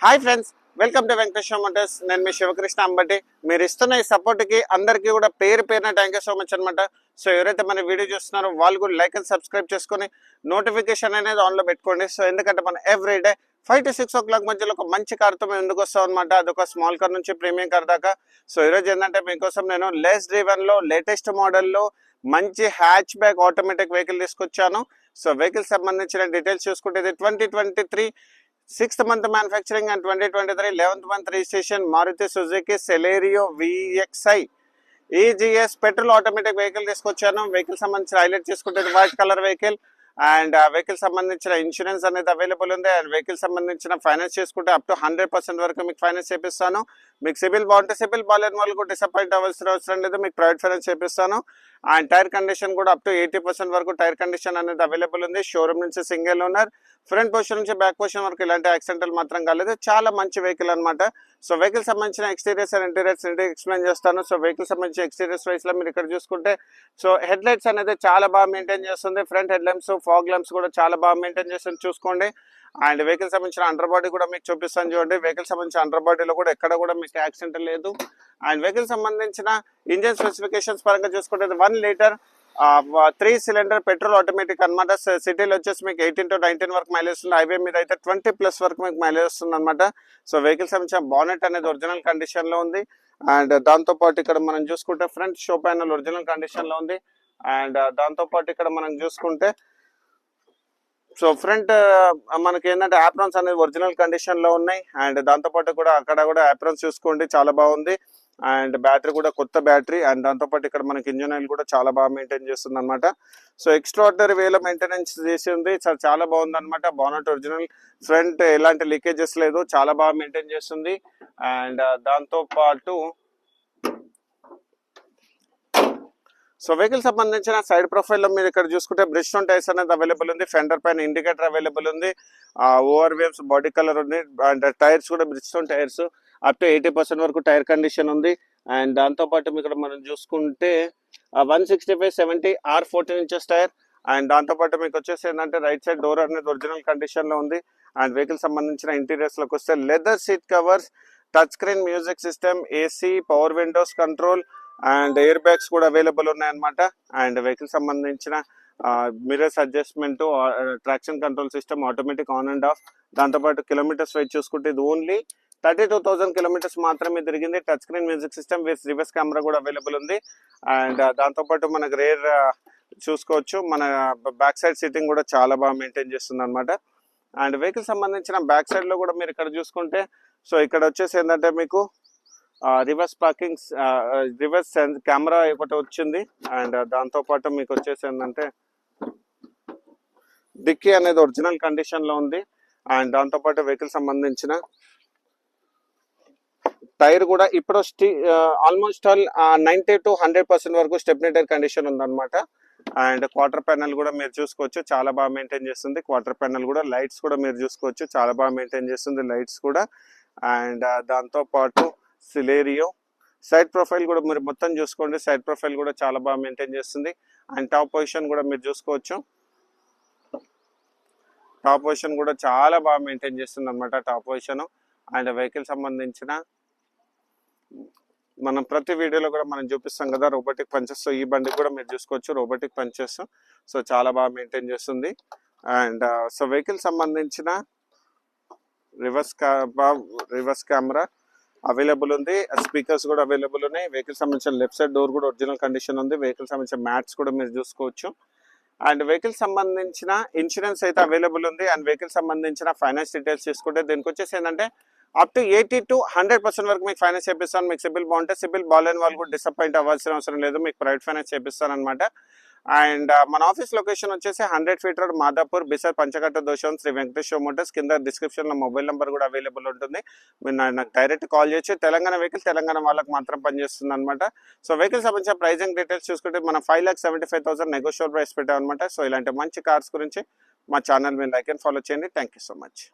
Hi friends, welcome to Venkateswara Motors. నేను మీ శివకృష్ణ అంబటి. మీరు ఇస్తున్న ఈ సపోర్ట్కి అందరికీ కూడా పేరు పేరున థ్యాంక్ యూ సో మచ్ అనమాట. సో ఎవరైతే మన వీడియో చూస్తున్నారో వాళ్ళు కూడా లైక్ అండ్ సబ్స్క్రైబ్ చేసుకొని నోటిఫికేషన్ అనేది ఆన్లో పెట్టుకోండి. సో ఎందుకంటే మనం ఎవ్రీడే 5 to 6 o'clock మధ్యలో ఒక మంచి కార్తో మేము ఎందుకు వస్తాం అనమాట. అదొక స్మాల్ కార్ నుంచి ప్రీమియం కార్ దాకా. సో ఈరోజు ఏంటంటే మీకోసం నేను లెస్ డ్రివెన్లో లేటెస్ట్ మోడల్లో మంచి హ్యాచ్ బ్యాక్ ఆటోమేటిక్ వెహికల్ తీసుకొచ్చాను. సో వెహికల్ సంబంధించిన డీటెయిల్స్ చూసుకుంటే ఇది 2023 6th month manufacturing and 2023 11th month registration Maruti Suzuki Celerio VXI EGS petrol automatic vehicle తీసుకొచ్చాను. వెహికల్ సంబంధించిన హైలైట్ చేసుకుంటే white colour vehicle and vehicle సంబంధించిన ఇన్సూరెన్స్ అనేది అవైలబుల్ ఉంది. అండ్ వెహికల్ సంబంధించిన ఫైనాన్స్ చేసుకుంటే అప్ టు 100% వరకు మీకు ఫైనాన్స్ చేపిస్తాను. మీకు సిబిల్ బాగుంటే సిబిల్ బాగాలేని వాళ్ళకు డిసప్పాయింట్ అవ్వాల్సిన అవసరం లేదు, మీకు ప్రైవేట్ ఫైనాన్స్ చేపిస్తాను. అండ్ టైర్ కండిషన్ కూడా అప్ టు 80% వరకు టైర్ కండిషన్ అనేది అవైలబుల్ ఉంది. షోరూమ్ నుంచి సింగిల్ ఓనర్, ఫ్రంట్ పొజిషన్ నుంచి బ్యాక్ పొజిషన్ వరకు ఇలాంటి యాక్సిడెంటల్ మాత్రం కాలేదు. చాలా మంచి వెహికల్ అనమాట. సో వెహికల్ సంబంధించిన ఎక్స్టీరియర్స్ అండ్ ఇంటీరియర్స్ ఎక్స్ప్లెయిన్ చేస్తాను. సో వెహికల్ సంబంధించిన ఎక్స్టీరియర్స్ వైస్ లో మీరు ఇక్కడ చూసుకుంటే సో హెడ్ లైట్స్ అనేది చాలా బాగా మెయింటైన్ చేస్తుంది. Front head lamps, fog lamps కూడా చాలా బాగా మెయింటైన్ చేస్తుంది చూసుకోండి. అండ్ వెహికల్ సంబంధించిన అండర్ బాడీ కూడా మీకు చూపిస్తాను చూడండి. వెహికల్ సంబంధించిన అండర్ బాడీలో కూడా ఎక్కడ కూడా మీకు యాక్సిడెంట్ లేదు. అండ్ వెహికల్ సంబంధించిన ఇంజన్ స్పెసిఫికేషన్స్ పరంగా చూసుకుంటే 1 లీటర్ 3 cylinder పెట్రోల్ ఆటోమేటిక్ అనమాట. సిటీలో వచ్చేసి మీకు 18 to 19 వరకు మైలేజ్ వస్తుంది. హైవే మీద అయితే 20+ వరకు మీకు మైలేజ్ వస్తుంది అనమాట. సో వెహికల్ సంబంధించిన బానెట్ అనేది ఒరిజినల్ కండిషన్ లో ఉంది. అండ్ దాంతో పాటు ఇక్కడ మనం చూసుకుంటే front show panel original condition లో ఉంది. అండ్ దాంతో పాటు ఇక్కడ మనం చూసుకుంటే సో ఫ్రంట్ మనకి ఏంటంటే ఆప్రాన్స్ అనేది ఒరిజినల్ కండిషన్ లో ఉన్నాయి. అండ్ దాంతో పాటు కూడా అక్కడ కూడా ఆప్రాన్స్ చూసుకోండి, చాలా బాగుంది. అండ్ బ్యాటరీ కూడా కొత్త బ్యాటరీ. అండ్ దాంతోపాటు ఇక్కడ మనకి ఇంజన్ ఆయిల్ కూడా చాలా బాగా మెయింటైన్ చేస్తుంది అనమాట. సో ఎక్స్ట్రాఆర్డినరీ వేలో మెయింటెనెన్స్ చేసింది, చాలా బాగుంది అనమాట. బానెట్ ఒరిజినల్, ఫ్రంట్ ఎలాంటి లీకేజెస్ లేదు, చాలా బాగా మెయింటైన్ చేస్తుంది. అండ్ దాంతో పాటు సో వెహికల్ సంబంధించిన సైడ్ ప్రొఫైల్ లో మీరు ఇక్కడ చూసుకుంటే బ్రిడ్జ్ స్టోన్ టైర్స్ అనేది అవైలబుల్ ఉంది. ఫెండర్ పైన ఇండికేటర్ అవైలబుల్ ఉంది. ఓవర్ వేవ్స్ బాడీ కలర్ ఉంది. అండ్ టైర్స్ కూడా bridge stone tyres up to 80% వరకు టైర్ కండిషన్ ఉంది. అండ్ దాంతో పాటు ఇక్కడ మనం చూసుకుంటే 165/70 R14 inches టైర్. అండ్ దాంతో పాటు మీకు వచ్చేసి ఏంటంటే రైట్ సైడ్ డోర్ అనేది ఒరిజినల్ కండిషన్ లో ఉంది. అండ్ వెహికల్ సంబంధించిన ఇంటీరియర్స్ లోకి వస్తే leather seat covers, touch screen music system, AC, power Windows control and air bags కూడా అవైలబుల్ ఉన్నాయన్నమాట. అండ్ వెహికల్ సంబంధించిన mirrors adjustment, traction control system, automatic on and of. దాంతోపాటు kilometres wise చూసుకుంటే ఇది only 32,000 kilometers మాత్రమే తిరిగింది. Touch screen music system with reverse camera కూడా available ఉంది. అండ్ దాంతోపాటు మనకు రేర్ చూసుకోవచ్చు. మన బ్యాక్ సైడ్ సీటింగ్ కూడా చాలా బాగా మెయింటైన్ చేస్తుంది అనమాట. అండ్ వెహికల్ సంబంధించిన బ్యాక్ సైడ్ లో కూడా మీరు ఇక్కడ చూసుకుంటే సో ఇక్కడ వచ్చేసి ఏంటంటే మీకు రివర్స్ పార్కింగ్, రివర్స్ కెమెరా ఒకటి వచ్చింది. అండ్ దాంతో పాటు మీకు వచ్చేసి ఏంటంటే డిక్కీ అనేది ఒరిజినల్ కండిషన్ లో ఉంది. అండ్ దాంతో పాటు వెహికల్ సంబంధించిన టైర్ కూడా ఇప్పుడు ఆల్మోస్ట్ 90 to 100% వరకు స్టెప్నీ టైర్ కండిషన్ ఉందన్నమాట. అండ్ క్వార్టర్ ప్యానల్ కూడా మీరు చూసుకోవచ్చు, చాలా బాగా మెయింటైన్ చేస్తుంది. క్వార్టర్ ప్యానల్ కూడా లైట్స్ కూడా మీరు చూసుకోవచ్చు, చాలా బాగా మెయింటైన్ చేస్తుంది లైట్స్ కూడా. అండ్ దాంతో పాటు సిలేరియో సైడ్ ప్రొఫైల్ కూడా మీరు మొత్తం చూసుకోండి, సైడ్ ప్రొఫైల్ కూడా చాలా బాగా మెయింటైన్ చేస్తుంది. అండ్ టాప్ పొజిషన్ కూడా మీరు చూసుకోవచ్చు, టాప్ పొజిషన్ కూడా చాలా బాగా మెయింటైన్ చేస్తుంది అనమాట టాప్ పొజిషన్. అండ్ వెహికల్ సంబంధించిన మనం ప్రతి వీడియోలో కూడా మనం చూపిస్తాం కదా రోబోటిక్ పంచెస్. ఈ బండి కూడా మీరు చూసుకోవచ్చు రోబోటిక్ పంచెస్. సో చాలా బాగా మెయింటైన్ చేస్తుంది. అండ్ సో వెహికల్ సంబంధించిన రివర్స్ కెమెరా అవైలబుల్ ఉంది. స్పీకర్స్ కూడా అవైలబుల్ ఉన్నాయి. వెహికల్ సంబంధించిన లెఫ్ట్ సైడ్ డోర్ కూడా ఒరిజినల్ కండిషన్ ఉంది. వెహికల్ సంబంధించిన మ్యాట్స్ కూడా మీరు చూసుకోవచ్చు. అండ్ వెహికల్ సంబంధించిన ఇన్సూరెన్స్ అయితే అవైలబుల్ ఉంది. అండ్ వెహికల్ సంబంధించిన ఫైనాన్స్ డీటెయిల్స్ తీసుకుంటే దీనికి వచ్చేసి ఏంటంటే అప్ టు 80 to 100% వరకు మీకు ఫైనాన్స్ చేపిస్తాను. మీకు సిబిల్ బాగుంటే సిబిల్ బాగాలేని వాళ్ళు కూడా డిసప్పాయింట్ అవ్వాల్సిన అవసరం లేదు, మీకు ప్రైవేట్ ఫైనాన్స్ చేపిస్తాను అనమాట. అండ్ మన ఆఫీస్ లొకేషన్ వచ్చేసి 100 feet రోడ్, మాదాపూర్, బిసర్, పంచకట్ట దోషం, శ్రీ వెంకటేశ్వర మోటార్స్. కింద డిస్క్రిప్షన్ లో మొబైల్ నెంబర్ కూడా అవైలబుల్ ఉంటుంది, మీరు నాకు డైరెక్ట్ కాల్ చేయొచ్చు. తెలంగాణ వెహికల్ తెలంగాణ వాళ్ళకి మాత్రం పనిచేస్తుంది అనమాట. సో వెహికల్ సంబంధించిన ప్రైజింగ్ డీటెయిల్స్ చూసుకుంటే మనం 5,75,000 నెగోషియబుల్ ప్రైస్ పెట్టాం అనమాట. సో ఇలాంటి మంచి కార్స్ గురించి మా ఛానల్ మీరు లైక్ అండ్ ఫాలో చేయండి. Thank you so much.